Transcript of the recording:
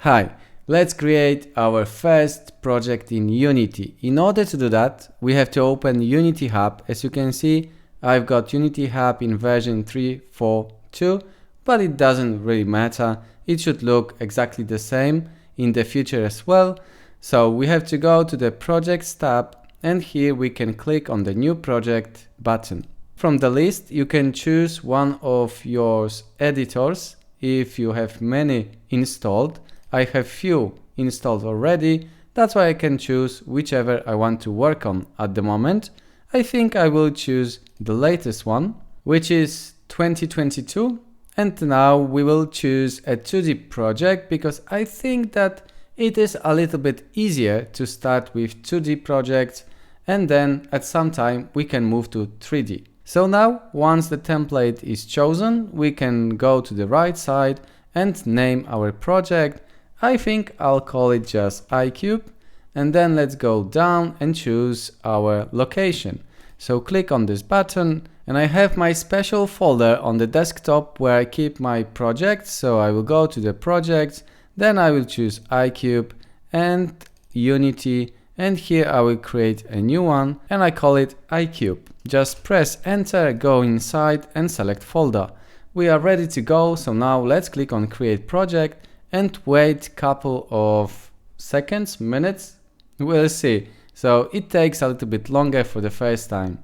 Hi, let's create our first project in Unity. In order to do that, we have to open Unity Hub. As you can see, I've got Unity Hub in version 3.4.2, but it doesn't really matter. It should look exactly the same in the future as well. So we have to go to the Projects tab, and here we can click on the New Project button. From the list, you can choose one of your editors if you have many installed. I have few installed already, that's why I can choose whichever I want to work on at the moment. I think I will choose the latest one, which is 2022, and now we will choose a 2D project because I think that it is a little bit easier to start with 2D projects and then at some time we can move to 3D. So now, once the template is chosen, we can go to the right side and name our project. I think I'll call it just iCube, and then let's go down and choose our location. So click on this button, and I have my special folder on the desktop where I keep my projects. So I will go to the projects, then I will choose iCube and Unity, and here I will create a new one and I call it iCube. Just press enter, go inside and select folder. We are ready to go, so now let's click on create project and wait a couple of seconds, minutes, we'll see. So it takes a little bit longer for the first time.